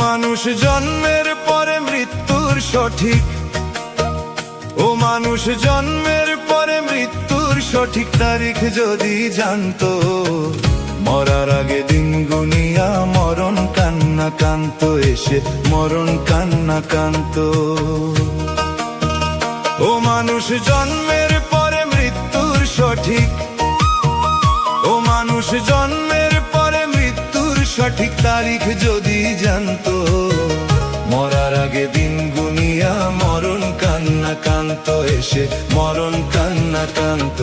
মানুষ জন্মের পরে মৃত্যুর সঠিক, ও মানুষ জন্মের পরে মৃত্যুর সঠিক তারিখ যদি জানতো, মরার আগে দিন গুনিয়া মরণ কান্না কান্ত এসে মরণ কান্না কান্ত। ও মানুষ জন্মের পরে মৃত্যুর সঠিক, ও মানুষ জন্মের পরে মৃত্যুর সঠিক তারিখ যদি জানতো, মরার আগে দিন গুনিয়া মরণ কান্না কান্ত এসে মরণ কান্না কান্ত।